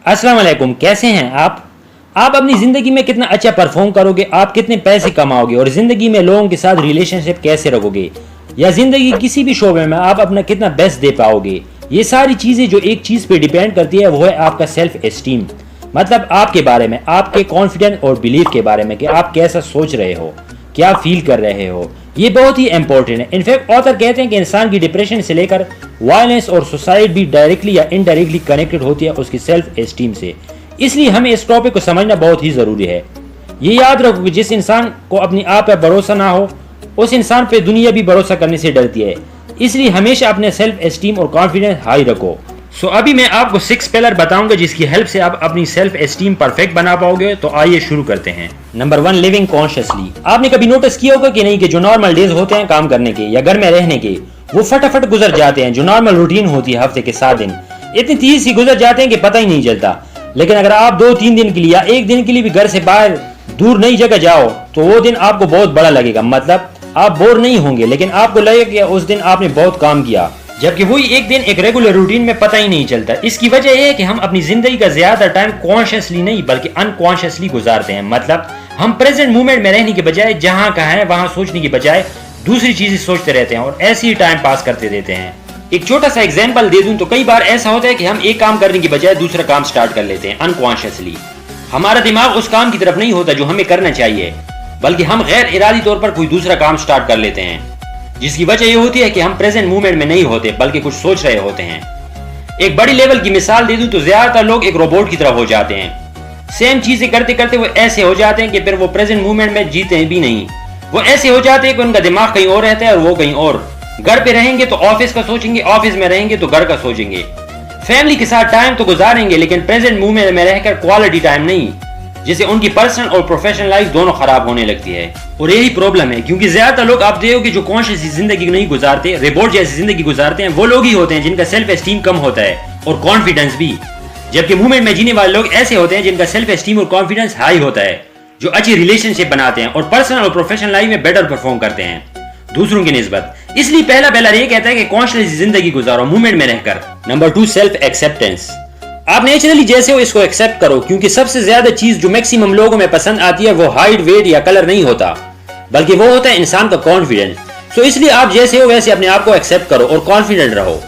السلام علیکم، کیسے ہیں آپ اپنی زندگی میں کتنا اچھا پرفارم کرو گے، آپ کتنے پیسے کماؤ گے اور زندگی میں لوگوں کے ساتھ ریلیشن شپ کیسے رکھو گے، یا زندگی کسی بھی شعبے میں آپ اپنا کتنا بیسٹ دے پاؤ گے، یہ ساری چیزیں جو ایک چیز پہ ڈیپینڈ کرتی ہے وہ ہے آپ کا سیلف اسٹیم. مطلب آپ کے بارے میں، آپ کے کانفیڈنس اور بلیف کے بارے میں کہ آپ کیسا سوچ رہے ہو، کیا فیل کر رہے ہو. یہ بہت ہی امپورٹنٹ ہے. انفیکٹ آتھر کہتے ہیں کہ انسان کی ڈپریشن سے لے کر وائلنس اور سوسائڈ بھی ڈائریکٹلی یا انڈائریکٹلی کنیکٹڈ ہوتی ہے اس کی سیلف اسٹیم سے. اس لیے ہمیں اس ٹاپک کو سمجھنا بہت ہی ضروری ہے. یہ یاد رکھو کہ جس انسان کو اپنی آپ پہ بھروسہ نہ ہو اس انسان پہ دنیا بھی بھروسہ کرنے سے ڈرتی ہے. اس لیے ہمیشہ اپنے سیلف اسٹیم اور کانفیڈنس ہائی رکھو. ابھی میں آپ کو 6 پلر بتاؤں گا جس کی ہیلپ سے آپ اپنی سیلف اسٹیم پرفیکٹ بنا پاؤ گے. تو آئیے شروع کرتے ہیں. Number 1، living consciously. آپ نے کبھی نوٹس کیا ہوگا کہ نہیں کہ جو نارمل ڈیز ہوتے ہیں کام کرنے کے یا گھر میں رہنے کے وہ فٹافٹ گزر جاتے ہیں. جو نارمل روٹین ہوتی ہے ہفتے کے 7 دن اتنی تیزی سے گزر جاتے ہیں کہ پتہ ہی نہیں چلتا. لیکن اگر آپ 2-3 دن کے لیے یا 1 دن کے لیے بھی گھر سے باہر دور نئی جگہ جاؤ تو وہ دن آپ کو بہت بڑا لگے گا. مطلب آپ بور نہیں ہوں گے لیکن آپ کو لگے گا کہ اس دن آپ نے بہت کام کیا، جبکہ وہی ایک دن ایک ریگولر روٹین میں پتہ ہی نہیں چلتا. اس کی وجہ یہ ہے کہ ہم اپنی زندگی کا زیادہ ٹائم کانشیسلی نہیں بلکہ انکانشیسلی گزارتے ہیں. مطلب ہم پریزنٹ مومنٹ میں رہنے کے بجائے جہاں کا ہے وہاں سوچنے کی بجائے دوسری چیزیں سوچتے رہتے ہیں اور ایسے ہی ٹائم پاس کرتے رہتے ہیں. ایک چھوٹا سا ایگزامپل دے دوں تو کئی بار ایسا ہوتا ہے کہ ہم ایک کام کرنے کی بجائے دوسرا کام سٹارٹ کر لیتے ہیں انکانشیسلی. ہمارا دماغ اس کام کی طرف نہیں ہوتا جو ہمیں کرنا چاہیے بلکہ ہم غیر ارادی طور پر کوئی دوسرا کام سٹارٹ کر لیتے ہیں، جس کی وجہ یہ ہوتی ہے کہ ہم پریزنٹ مومنٹ میں نہیں ہوتے بلکہ کچھ سوچ رہے ہوتے ہیں. ایک بڑی لیول کی مثال دے دوں تو زیادہ تر لوگ ایک روبوٹ کی طرح ہو جاتے ہیں. سیم چیزیں کرتے کرتے وہ ایسے ہو جاتے ہیں کہ پھر وہ پریزنٹ مومنٹ میں جیتے بھی نہیں. وہ ایسے ہو جاتے ہیں کہ ان کا دماغ کہیں اور رہتا ہے اور وہ کہیں اور. گھر پہ رہیں گے تو آفس کا سوچیں گے، آفس میں رہیں گے تو گھر کا سوچیں گے. فیملی کے ساتھ ٹائم تو گزاریں گے لیکن پریزنٹ مومنٹ میں رہ کر کوالٹی ٹائم نہیں، جس سے ان کی پرسنل اور پروفیشنل لائف دونوں خراب ہونے لگتی ہے. اور یہی پرابلم ہے کیونکہ زیادہ تر لوگ آپ دیکھو کہ جو کانشیس زندگی نہیں گزارتے، روبوٹ جیسی زندگی گزارتے ہیں، وہ لوگ ہی ہوتے ہیں جن کا سیلف اسٹیم کم ہوتا ہے اور کانفیڈنس بھی. جبکہ مومنٹ میں جینے والے لوگ ایسے ہوتے ہیں جن کا سیلف اسٹیم اور کانفیڈنس ہائی ہوتا ہے، جو اچھی ریلیشن شپ بناتے ہیں اور پرسنل اور پروفیشنل لائف میں بیٹر پرفارم کرتے ہیں دوسروں کی نسبت. اس لیے پہلا پلر یہ کہتا ہے کہ کانشیس زندگی گزارو مومنٹ میں رہ کر. Number 2، self acceptance. آپ نیچرلی جیسے ہو اس کو ایکسیپٹ کرو کیونکہ سب سے زیادہ چیز جو میکسیمم لوگوں میں پسند آتی ہے وہ ہائٹ، ویٹ یا کلر نہیں ہوتا بلکہ وہ ہوتا ہے انسان کا کانفیڈنس. اس لیے آپ جیسے ہو ویسے اپنے آپ کو ایکسیپٹ کرو اور کانفیڈنٹ رہو.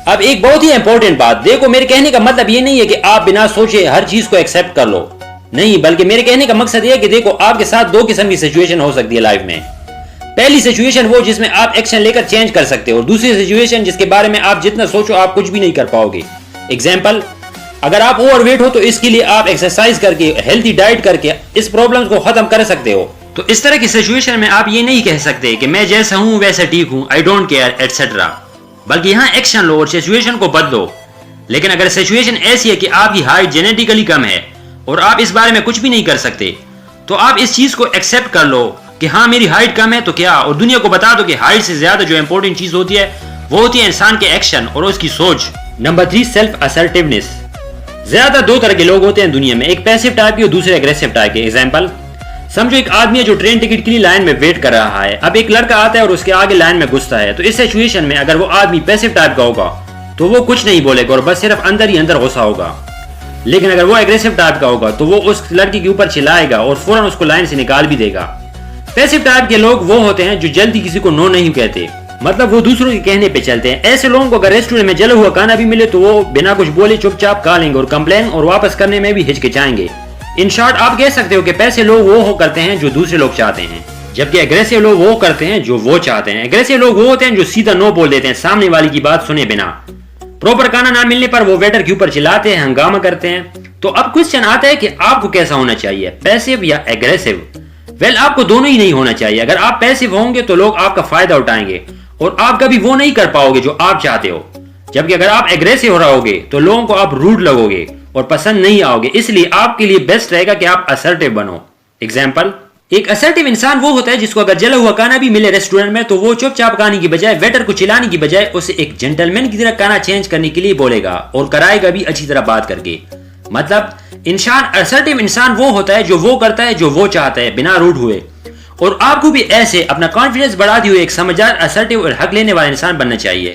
اب ایک بہت ہی امپورٹنٹ بات دیکھو، میرے کہنے کا مطلب یہ نہیں ہے کہ آپ بنا سوچے ہر چیز کو ایکسیپٹ کر لو، نہیں، بلکہ میرے کہنے کا مقصد یہ ہے کہ دیکھو آپ کے ساتھ 2 قسم کی سچویشن ہو سکتی ہے لائف میں. پہلی سچویشن وہ جس میں آپ ایکشن لے کر چینج کر سکتے ہو، اور دوسری سچویشن جس کے بارے میں آپ جتنا سوچو آپ کچھ بھی نہیں کر پاؤ گے. ایگزامپل، اگر آپ اوور ویٹ ہو تو اس کے لیے آپ ایکسرسائز کر کے، ہیلتھی ڈائٹ کر کے اس پرابلمز کو ختم کر سکتے ہو. تو اس طرح کی سچویشن میں آپ یہ نہیں کہہ سکتے کہ میں جیسا ہوں ویسا ٹھیک ہوں، آئی ڈونٹ کیئر ایٹسیٹرا، بلکہ یہاں ایکشن لو اور سچویشن کو بدلو. لیکن اگر سچویشن ایسی ہے کہ آپ کی ہائٹ جینیٹیکلی کم ہے اور آپ اس بارے میں کچھ بھی نہیں کر سکتے تو آپ اس چیز کو ایکسیپٹ کر لو کہ ہاں میری ہائٹ کم ہے تو کیا، اور دنیا کو بتا دو کہ ہائٹ سے زیادہ جو امپورٹنٹ چیز ہوتی ہے وہ ہوتی ہے انسان کے ایکشن اور اس کی سوچ. Number 3، self assertiveness. زیادہ 2 طرح کے لوگ ہوتے ہیں دنیا میں، ایک پیسو ٹائپ کے اور دوسرے اگریسو ٹائپ کے. ایگزامپل، سمجھو ایک آدمی ہے جو ٹرین ٹکٹ کے لیے لائن میں ویٹ کر رہا ہے. اب ایک لڑکا آتا ہے اور اس کے آگے لائن میں گھستا ہے. تو اس سچویشن میں اگر وہ آدمی پیسو ٹائپ کا ہوگا تو وہ کچھ نہیں بولے گا اور بس صرف اندر ہی اندر غصہ ہوگا. لیکن اگر وہ اگریسو ٹائپ کا ہوگا تو وہ اس لڑکی کے اوپر چلائے گا اور فوراً اس کو لائن سے نکال بھی دے گا. پیسو ٹائپ کے لوگ وہ ہوتے ہیں جو جلدی کسی کو نو نہیں کہتے، مطلب وہ دوسروں کے کہنے پہ چلتے ہیں. ایسے لوگوں کو اگر ریسٹورنٹ میں جلا ہوا کھانا بھی ملے تو وہ بنا کچھ بولے چپ چاپ کھا لیں گے اور کمپلین اور واپس کرنے میں بھی ہچکچائیں گے. ان شارٹ آپ کہہ سکتے ہو کہ پیسے لوگ وہ ہو کرتے ہیں جو دوسرے لوگ چاہتے ہیں، جبکہ اگریسو لوگ وہ کرتے ہیں جو وہ چاہتے ہیں. اگریسو لوگ وہ ہوتے ہیں جو سیدھا نو بول دیتے ہیں سامنے والی کی بات سنے بنا. پراپر کھانا نہ ملنے پر وہ ویٹر کے اوپر چلاتے ہیں، ہنگامہ کرتے ہیں. تو اب کوسچن آتا ہے کہ آپ کو کیسا ہونا چاہیے، پیسو یا اگریسو؟ آپ کو دونوں ہی نہیں ہونا چاہیے. اگر آپ پیسو ہوں گے تو لوگ آپ کا فائدہ اٹھائیں گے اور آپ کبھی وہ نہیں کر پاؤ گے جو آپ چاہتے ہو. جبکہ اگر آپ اگریسو رہو گے تو لوگوں کو آپ روڈ لگو گے اور پسند نہیں آؤ گے. اس لیے آپ کے لیے بیسٹ رہے گا کہ آپ اسرٹیو بنو. ایگزامپل، ایک اسرٹیو انسان وہ ہوتا ہے جس کو اگر جلا ہوا کھانا بھی ملے ریسٹورنٹ میں تو وہ چپ چاپ کھانے کی بجائے ویٹر کو چلانے کی بجائے اسے ایک جنٹلمین کی طرح کھانا چینج کرنے کے لیے بولے گا اور کرائے گا بھی اچھی طرح بات کر کے. مطلب اسرٹیو انسان وہ ہوتا ہے جو وہ کرتا ہے جو وہ چاہتا ہے بنا روڈ ہوئے. اور آپ کو بھی ایسے اپنا کانفیڈنس بڑھاتے ہوئے ایک سمجھدار، اسرٹیو اور حق لینے والا انسان بننا چاہیے.